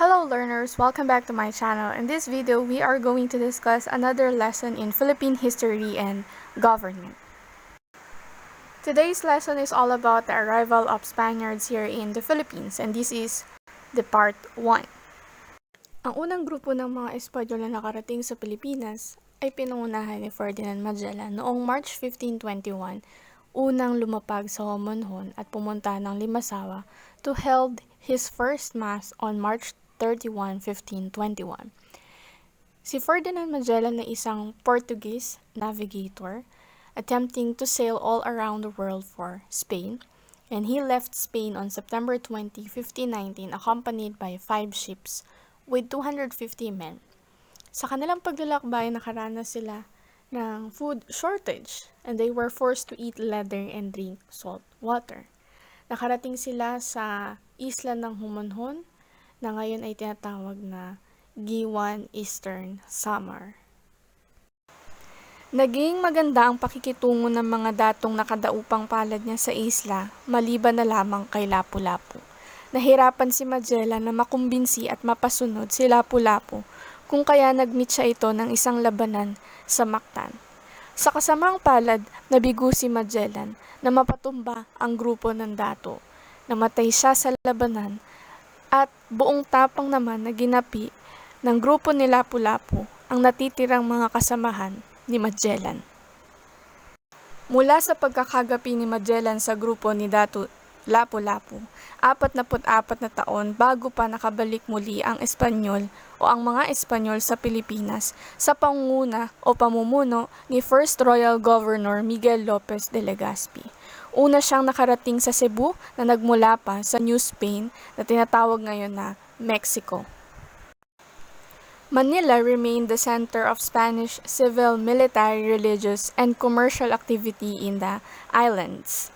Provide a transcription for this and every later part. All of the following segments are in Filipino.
Hello learners, welcome back to my channel. In this video, we are going to discuss another lesson in Philippine History and Government. Today's lesson is all about the arrival of Spaniards here in the Philippines, and this is the part 1. Ang unang grupo ng mga Espanyol na nakarating sa Pilipinas ay pinangunahan ni Ferdinand Magellan noong March 1521, unang lumapag sa Homonhon at pumunta ng Limasawa to held his first mass on March 31, 1521. Si Ferdinand Magellan ay isang Portuguese navigator attempting to sail all around the world for Spain, and he left Spain on September 20, 1519 accompanied by 5 ships with 250 men. Sa kanilang paglalakbay, nakaranas sila ng food shortage and they were forced to eat leather and drink salt water. Nakarating sila sa isla ng Homonhon na ngayon ay tinatawag na Giwan Eastern Samar. Naging maganda ang pakikitungo ng mga datong nakadaupang palad niya sa isla, maliban na lamang kay Lapu-Lapu. Nahirapan si Magellan na makumbinsi at mapasunod si Lapu-Lapu, kung kaya nagmeet siya ito ng isang labanan sa Mactan. Sa kasamang palad, nabigo si Magellan na mapatumba ang grupo ng dato. Namatay siya sa labanan at buong tapang naman na ginapi ng grupo ni Lapu-Lapu ang natitirang mga kasamahan ni Magellan. Mula sa pagkakagapi ni Magellan sa grupo ni Dato Lapu-Lapu, 44 na taon bago pa nakabalik muli ang Espanyol o ang mga Espanyol sa Pilipinas sa pangunguna o pamumuno ni First Royal Governor Miguel Lopez de Legazpi. Una siyang nakarating sa Cebu na nagmula pa sa New Spain na tinatawag ngayon na Mexico. Manila remained the center of Spanish civil, military, religious, and commercial activity in the islands.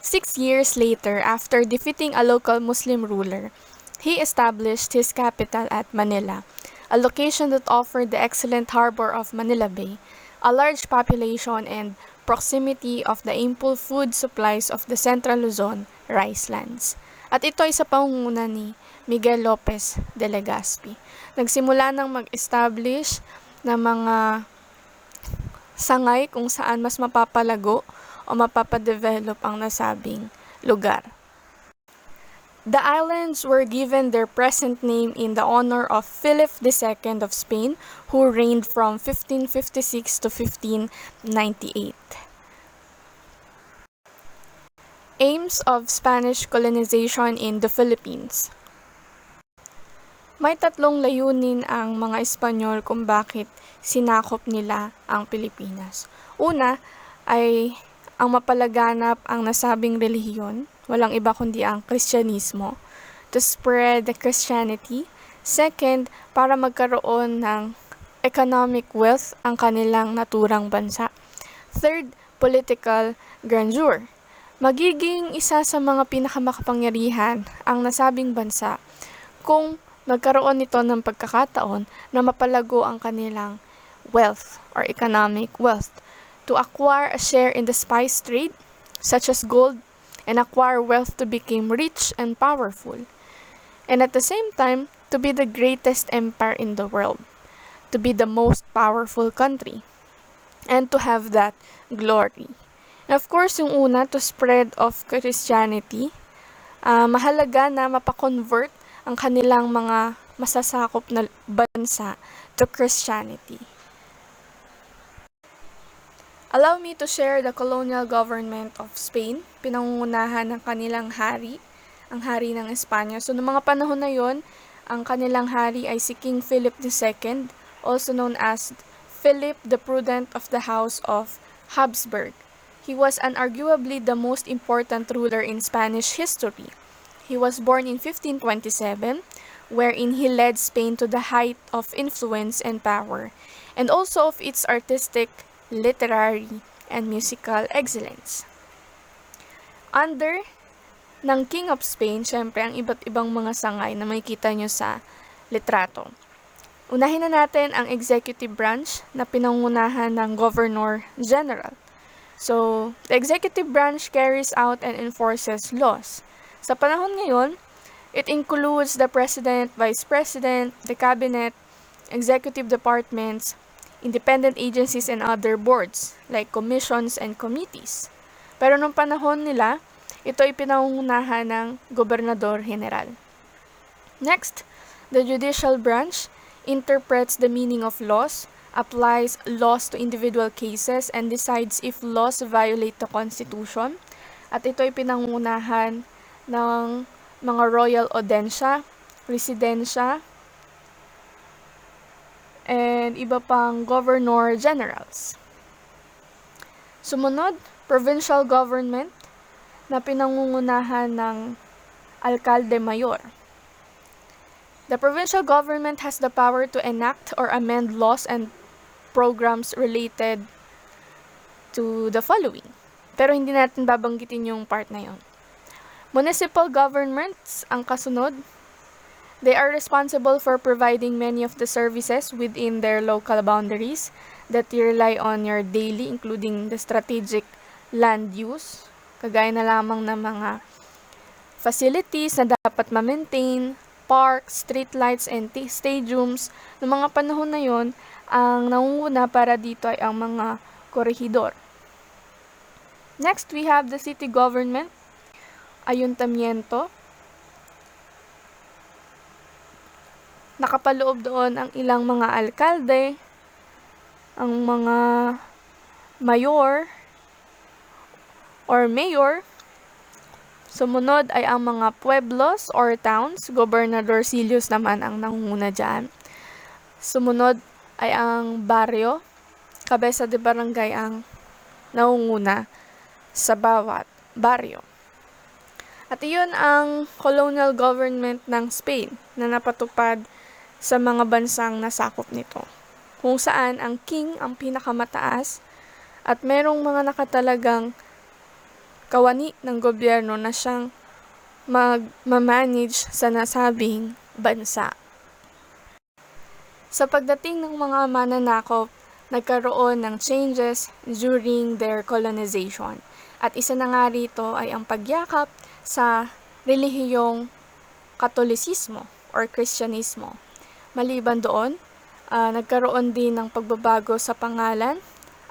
6 years later, after defeating a local Muslim ruler, he established his capital at Manila, a location that offered the excellent harbor of Manila Bay, a large population, and proximity of the ample food supplies of the Central Luzon rice lands. At ito ay sa pangunguna ni Miguel Lopez de Legazpi. Nagsimula nang mag-establish ng mga sangay kung saan mas mapapalago o mapapadevelop ang nasabing lugar. The islands were given their present name in the honor of Philip II of Spain, who reigned from 1556 to 1598. Aims of Spanish colonization in the Philippines. May tatlong layunin ang mga Espanyol kung bakit sinakop nila ang Pilipinas. Una ay ang mapalaganap ang nasabing relihiyon, walang iba kundi ang Kristyanismo, to spread the Christianity. Second, para magkaroon ng economic wealth ang kanilang naturang bansa. Third, political grandeur. Magiging isa sa mga pinakamakapangyarihan ang nasabing bansa kung magkaroon nito ng pagkakataon na mapalago ang kanilang wealth or economic wealth, to acquire a share in the spice trade, such as gold, and acquire wealth to become rich and powerful, and at the same time, to be the greatest empire in the world, to be the most powerful country, and to have that glory. And of course, yung una, to spread of Christianity, mahalaga na mapakonvert ang kanilang mga masasakop na bansa to Christianity. Allow me to share the colonial government of Spain, pinangungunahan ng kanilang hari, ang hari ng Espanya. So, noong mga panahon na yon, ang kanilang hari ay si King Philip II, also known as Philip the Prudent of the House of Habsburg. He was unarguably the most important ruler in Spanish history. He was born in 1527, wherein he led Spain to the height of influence and power, and also of its artistic, literary, and musical excellence. Under ng King of Spain, syempre ang iba't ibang mga sangay na makikita nyo sa litrato. Unahin na natin ang executive branch na pinangunahan ng Governor General. So, the executive branch carries out and enforces laws. Sa panahon ngayon, It includes the President, Vice President, the Cabinet, executive departments, independent agencies and other boards like commissions and committees. Pero nung panahon nila, ito ay pinangungunahan ng Gobernador General. Next, the judicial branch interprets the meaning of laws, applies laws to individual cases, and decides if laws violate the Constitution. At ito ay pinangungunahan ng mga royal audiencia, residensya, and iba pang governor generals. Sumunod, provincial government na pinangungunahan ng alcalde mayor. The provincial government has the power to enact or amend laws and programs related to the following. Pero hindi natin babanggitin yung part na yon. Municipal governments ang kasunod. They are responsible for providing many of the services within their local boundaries that you rely on your daily, including the strategic land use, kagaya na lamang ng mga facilities na dapat ma-maintain, parks, streetlights, and stadiums. Noong mga panahon na yon, ang nangunguna para dito ay ang mga korehidor. Next, we have the city government, ayuntamiento. Nakapaloob doon ang ilang mga alkalde, ang mga mayor or mayor. Sumunod ay ang mga pueblos or towns. Gobernadorcillos naman ang nangunguna dyan. Sumunod ay ang baryo. Cabeza de barangay ang nangunguna sa bawat baryo. At iyon ang colonial government ng Spain na napatupad sa mga bansang nasakop nito, kung saan ang king ang pinakamataas at merong mga nakatalagang kawani ng gobyerno na siyang mag-manage sa nasabing bansa. Sa pagdating ng mga mananakop, nagkaroon ng changes during their colonization. At isa na nga rito ay ang pagyakap sa relihiyong Katolisismo or Kristyanismo. Maliban doon, nagkaroon din ng pagbabago sa pangalan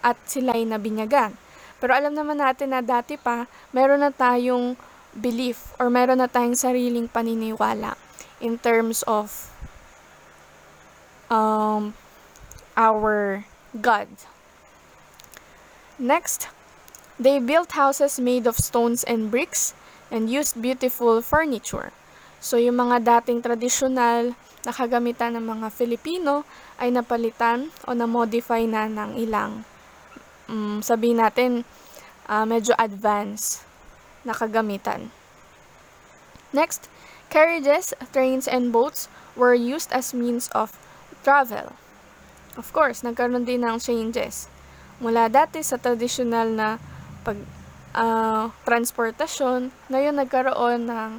at sila'y nabinyagan. Pero alam naman natin na dati pa, meron na tayong belief or meron na tayong sariling paniniwala in terms of our God. Next, they built houses made of stones and bricks and used beautiful furniture. So, yung mga dating tradisyonal na kagamitan ng mga Filipino ay napalitan o na-modify na ng ilang, sabihin natin, medyo advanced na kagamitan. Next, carriages, trains, and boats were used as means of travel. Of course, nagkaroon din ng changes. Mula dati sa tradisyonal na transportasyon, ngayon nagkaroon ng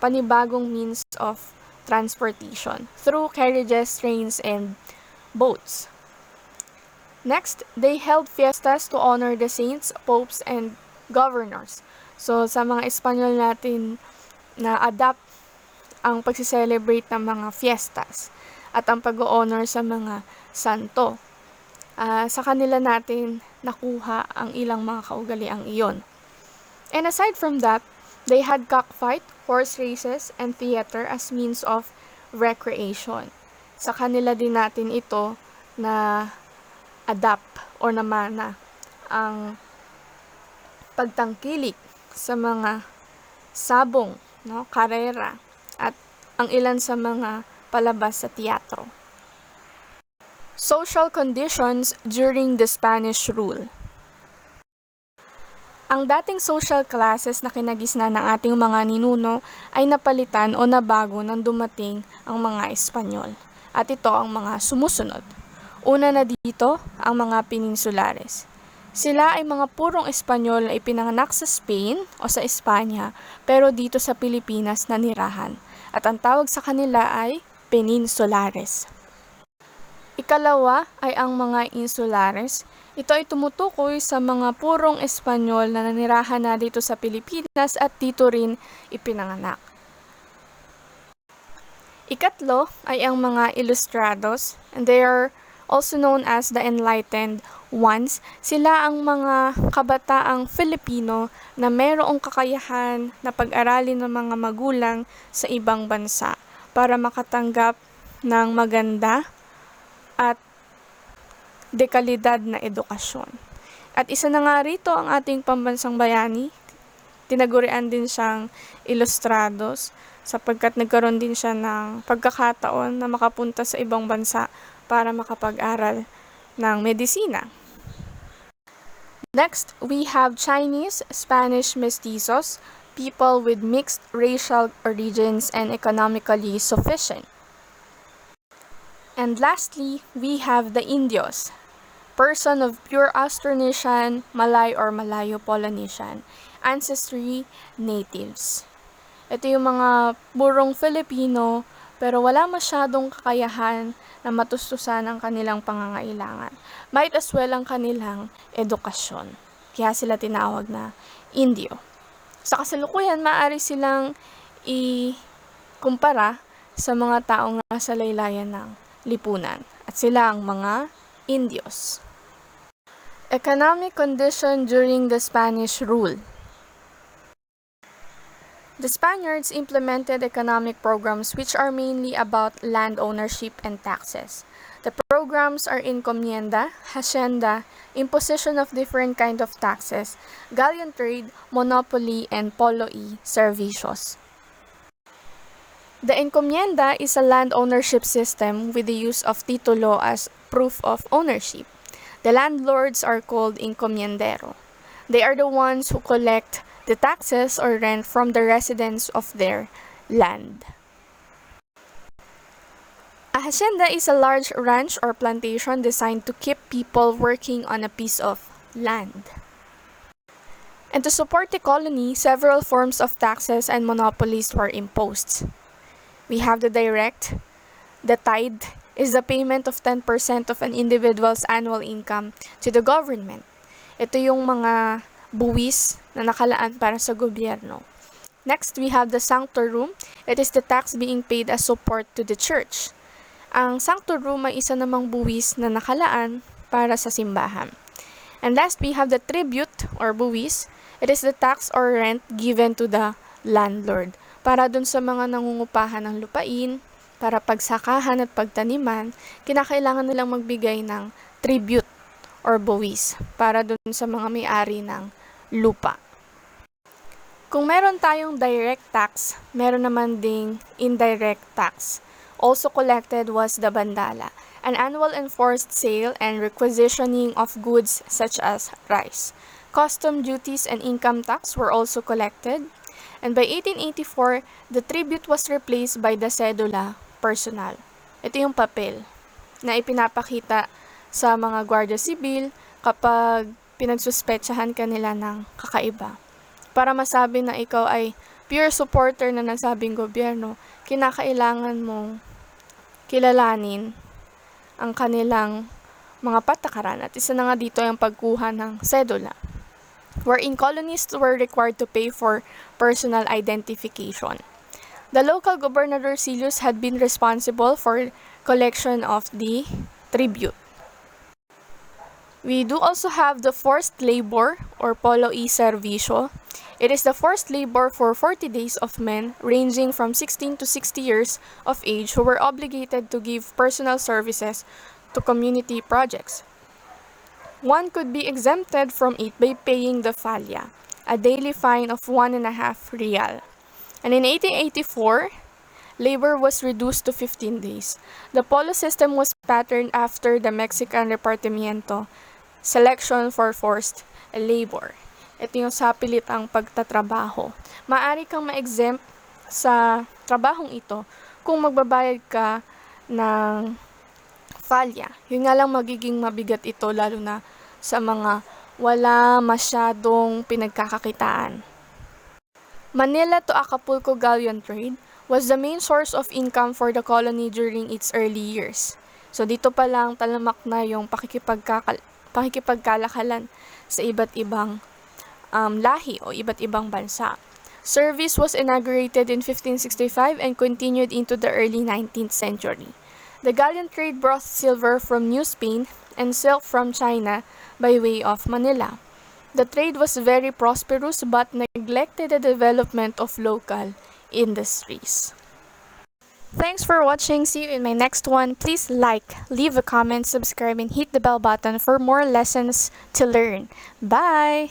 panibagong means of transportation through carriages, trains, and boats. Next, they held fiestas to honor the saints, popes, and governors. So, sa mga Espanyol natin na-adapt ang pag-celebrate ng mga fiestas at ang pag-honor sa mga santo. Sa kanila natin nakuha ang ilang mga kaugaliang iyon. And aside from that, they had cockfight, horse races, and theater as means of recreation. Sa kanila din natin ito na adapt or namana ang pagtangkilik sa mga sabong, karera, at ang ilan sa mga palabas sa teatro. Social conditions during the Spanish rule. Ang dating social classes na kinagisnan ng ating mga ninuno ay napalitan o nabago nang dumating ang mga Espanyol. At ito ang mga sumusunod. Una na dito, ang mga Peninsulares. Sila ay mga purong Espanyol na ipinanganak sa Spain o sa Espanya, pero dito sa Pilipinas nanirahan. At ang tawag sa kanila ay Peninsulares. Ikalawa ay ang mga Insulares. Ito ay tumutukoy sa mga purong Espanyol na nanirahan na dito sa Pilipinas at dito rin ipinanganak. Ikatlo ay ang mga ilustrados, and they are also known as the enlightened ones. Sila ang mga kabataang Filipino na mayroong kakayahan na pag-aralin ng mga magulang sa ibang bansa para makatanggap ng maganda at dekalidad na edukasyon. At isa na nga rito ang ating pambansang bayani. Tinagurian din siyang ilustrados sapagkat nagkaroon din siya ng pagkakataon na makapunta sa ibang bansa para makapag-aral ng medisina. Next, we have Chinese, Spanish mestizos, people with mixed racial origins and economically sufficient. And lastly, we have the Indios, person of pure Austronesian, Malay or Malayo-Polynesian ancestry natives. Ito yung mga burong Filipino pero wala masyadong kakayahan na matustusan ang kanilang pangangailangan. Might as well ang kanilang edukasyon. Kaya sila tinawag na Indio. Sa kasalukuyan, maaari silang ikumpara sa mga taong nasa laylayan ng lipunan. At sila ang mga Indios. Economic condition during the Spanish rule. The Spaniards implemented economic programs which are mainly about land ownership and taxes. The programs are encomienda, hacienda, imposition of different kind of taxes, galleon trade, monopoly, and polo-y servicios. The encomienda is a land ownership system with the use of titulo as proof of ownership. The landlords are called encomiendero. They are the ones who collect the taxes or rent from the residents of their land. A hacienda is a large ranch or plantation designed to keep people working on a piece of land. And to support the colony, several forms of taxes and monopolies were imposed. We have the direct. The tithe is the payment of 10% of an individual's annual income to the government. Ito yung mga buwis na nakalaan para sa gobyerno. Next, we have the sanctorum. It is the tax being paid as support to the church. Ang sanctorum ay isa namang buwis na nakalaan para sa simbahan. And last, we have the tribute or buwis. It is the tax or rent given to the landlord para dun sa mga nangungupahan ng lupain, para pagsakahan at pagtaniman, kinakailangan nilang magbigay ng tribute or buwis para dun sa mga may-ari ng lupa. Kung meron tayong direct tax, meron naman ding indirect tax. Also collected was the bandala, an annual enforced sale and requisitioning of goods such as rice. Custom duties and income tax were also collected. And by 1884, the tribute was replaced by the cedula personal. Ito yung papel na ipinapakita sa mga Guardia Civil kapag pinagsuspetsahan ka nila ng kakaiba. Para masabi na ikaw ay pure supporter na nasabing gobyerno, kinakailangan mong kilalanin ang kanilang mga patakaran. At isa na nga dito yung pagkuha ng sedula, wherein colonists were required to pay for personal identification. The local Gobernador Silius had been responsible for collection of the tribute. We do also have the forced labor or polo-y servicio. It is the forced labor for 40 days of men ranging from 16 to 60 years of age who were obligated to give personal services to community projects. One could be exempted from it by paying the falya, a daily fine of 1.5 real. And in 1884, labor was reduced to 15 days. The polo system was patterned after the Mexican repartimiento, selection for forced labor. Ito yung sapilit ang pagtatrabaho. Maaari kang ma-exempt sa trabahong ito kung magbabayad ka ng falya. Yun nga lang magiging mabigat ito lalo na sa mga wala masyadong pinagkakakitaan. Manila to Acapulco Galleon trade was the main source of income for the colony during its early years. So dito pa lang talamak na yung pakikipagkalakalan sa iba't ibang lahi o iba't ibang bansa. Service was inaugurated in 1565 and continued into the early 19th century. The Galleon trade brought silver from New Spain and silk from China by way of Manila. The trade was very prosperous but neglected the development of local industries. Thanks for watching. See you in my next one. Please like, leave a comment, subscribe, and hit the bell button for more lessons to learn. Bye!